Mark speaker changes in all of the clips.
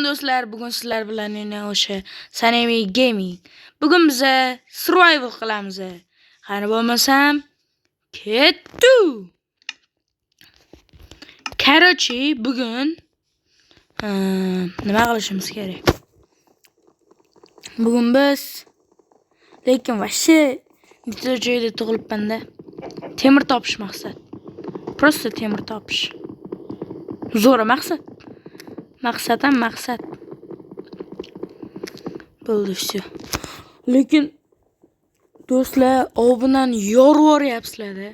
Speaker 1: Do'stlar, bugun sizlar bilan yana o'sha Sanemiy Gaming. Bugun biz survival qilamiz. Qani bo'lmasam, ketdi. Qarochi, bugun nima qilishimiz kerak? Bugun biz lekin vashshi bitta joyda tug'ilibman-da. Temir topish maqsad. Prosta temir topish. Zo'r maqsad. Maqsad ham maqsad. Bo'ldi shu. Lekin do'stlar, obunani yoryapsizlar-da.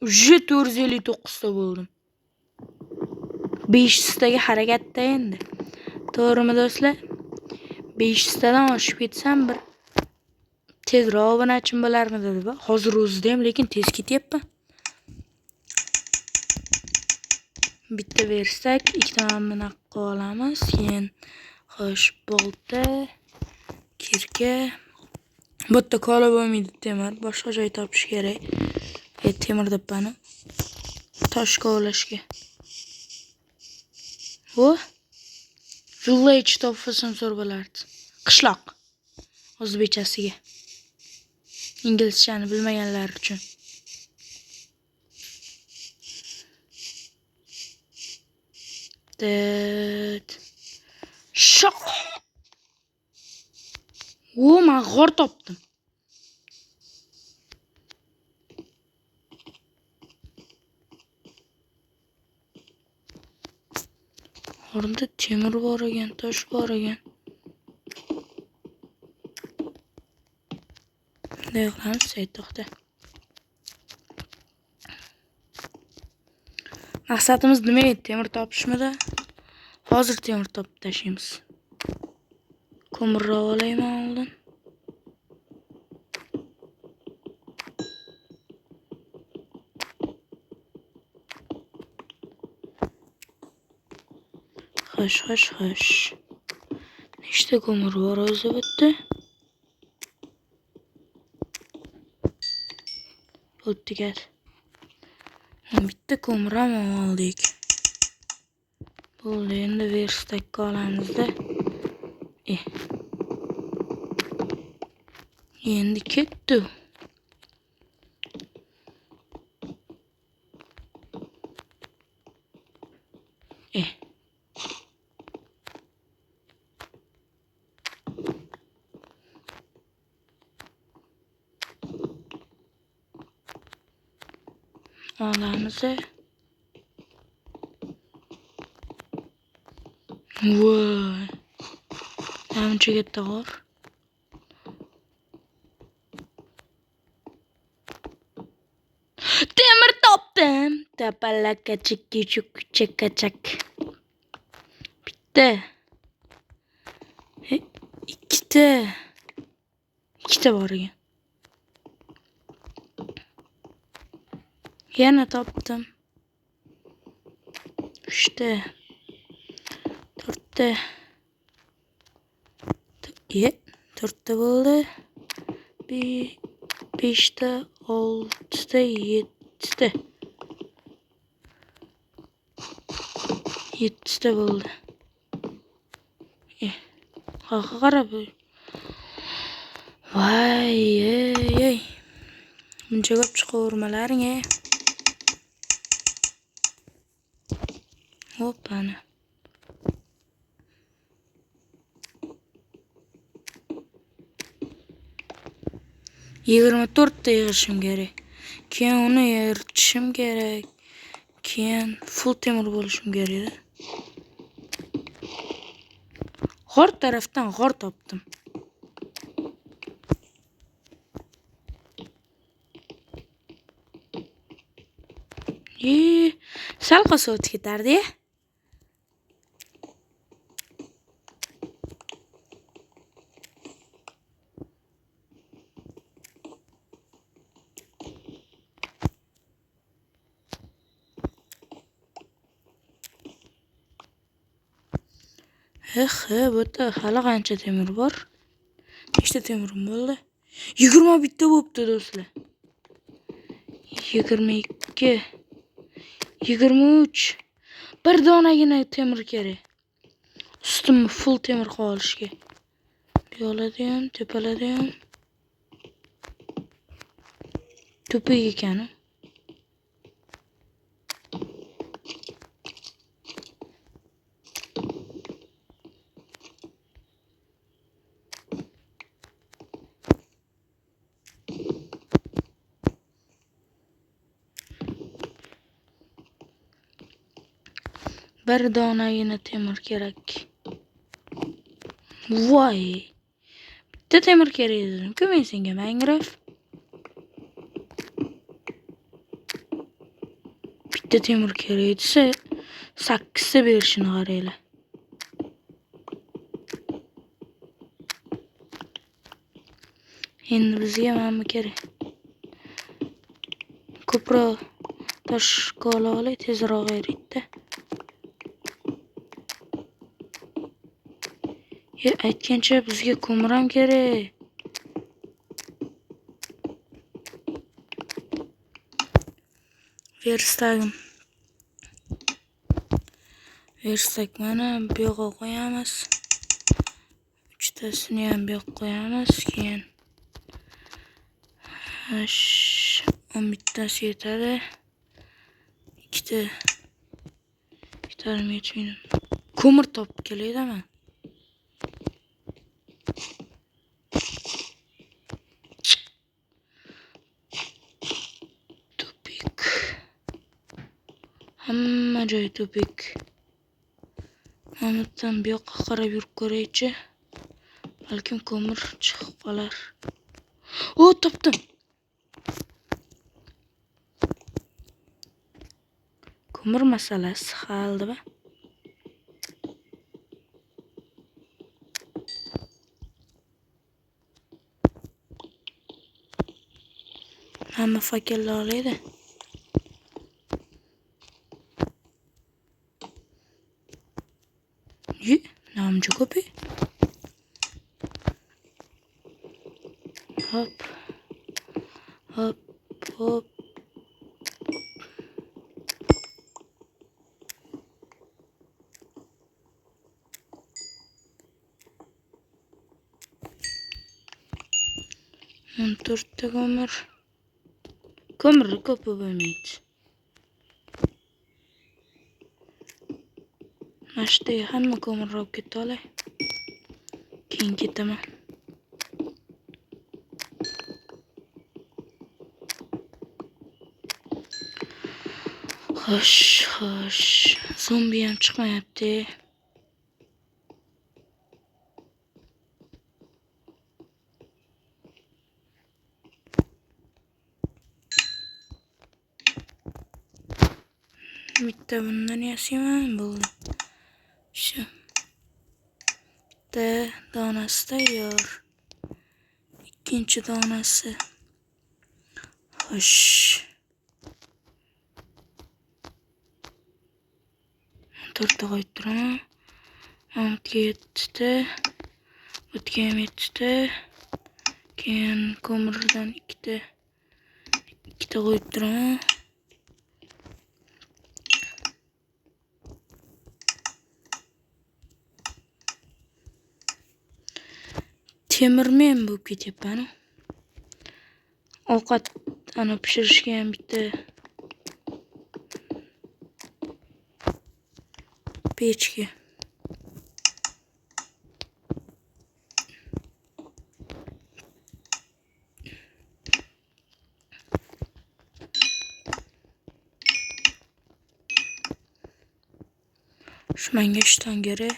Speaker 1: Uje 459 ta bo'ldim. 500 taga harakatda endi. To'g'rimi do'stlar? 500 tadan oshib ketsam bir tezroq obunachim bo'larmidi deb. Hozir o'zida ham lekin tez ketyapman. Bitta bersak, ikkitani qilib olamiz. Keyin xo'sh, bolta, kirka. Bu yerda qola bo'lmaydi temir, boshqa joy topish kerak. Temir debani tosh kovlashga. Bu village topsam zo'r bo'lardi. Qishloq o'zbekchasiga. Inglizchani bilmaganlar uchun. Shok. Men g'or topdim. G'orda temir bor ekan, tosh bor ekan. Bunday qilamiz, to'xta. Maqsadimiz nima edi? Temir topishmidi? Hozir temir topib tashlaymiz. Ko'mirroq olayman oldin. Xo'sh. Nechta ko'mir bor o'zi bitta? O'ttiga. Bitta ko'mir ham oldik. Bo'ldi, endi verstakka olamiz-da. Endi ketdi. Olamiz. Voy. Namcha katta g'or. Temir topdim. Tapalaka chikki chak. Bitta. Ikkita bor ekan. Yana topdim. 3 ta. 4 ta. 4 ta bo'ldi. 5 ta, 6 ta, 7 ta. 7 ta bo'ldi. Qarab. Voy. Buncha ko'p chiqavermalaring. Hoppana. $24 yig'ishim kerak. Keyin uni eritishim kerak. Keyin full temir bo'lishim kerak. G'or tarafdan g'or topdim. Sal qolsa o'tib ketardi. Bu yerda hali qancha temir bor? Nechta temirim bo'ldi? 21 ta bo'libdi do'stlar. 22, 23. Bir donagina temir kerak. Üstümni full temir qilib olishga. Bu yoqlarda ham, tepalarda ham. Tupik ekan. Bir donagina temir kerak. Voy. Bitta temir kerak edi. Men senga Minecraft. Bitta temir kerak desa 8 ta berishini qaranglar. Endi bizga mana kerak. Ko'proq tosh qo'lolay tezroq eriydi. Aytgancha bizga ko'mir ham kerak. Verstak mana bu yoqqa qo'yamiz. 3 tasini ham bu yoqqa qo'yamiz. Keyin 11 tasi yetadi. 2 ta yetarmi yetmaydi. Ko'mir topib kelaydi-man. Tupik. Hamma joy tupik. Hammadan bu yoqqa qarab yurib ko'raychi. Balkim ko'mir chiqib qolar. Topdim. Ko'mir masalasi hal deb. Hamma fakellar olaydi. Namcha ko'pi. Hop. Hop, hop. To'rtta ko'mir. Ko'mir ko'p bo'lmaydi. Mashtaga hamma ko'mir olib ketib olay. Keyin ketaman. Xo'sh. Zombi ham chiqmayapti. Bitta bundan yasayman bo'ldi. Shu. Bitta donasi tayyor. Ikkinchi donasi. Xo'sh. 4 ta qo'yib turaman. O'tga 7 ta. O'tga ham 7 ta. Keyin ko'mirdan 2 ta. 2 ta qo'yib turaman. Temirmen bo'lib ketyapman. Ovqat pishirishga ham bitta pechka. Menga ishton kerak.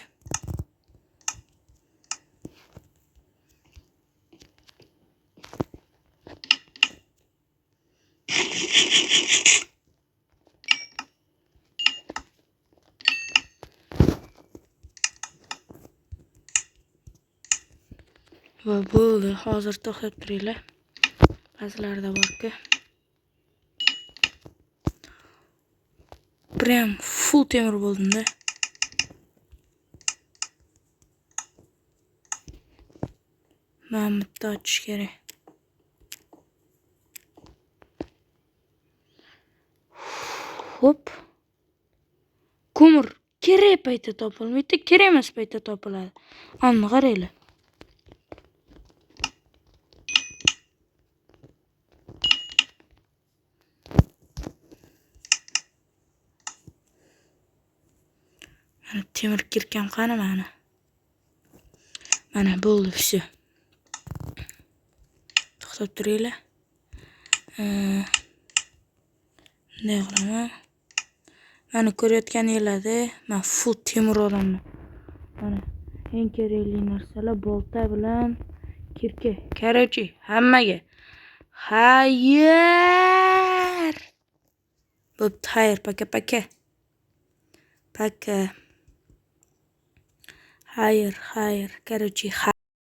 Speaker 1: Va bo'ldi, hozir to'xtab turinglar. Ba'zilarda borku. Prям full temir bo'ldim-da. Men bitta ochish kerak. Hop. Ko'mir kerak paytda topilmaydi, kerak emas paytda topiladi. Ana qaranglar. Mana temir kirkam qani mana. Mana bo'ldi, все. To'xtab turinglar. Bunday qilaman. Mana ko'rayotganingizlarda, men full temir odamman. Mana eng kerakli narsalar bolta bilan kirka. Короче, hammaga xayr. Bo'pti, xayr, paka. Paka. Xayr. Короче,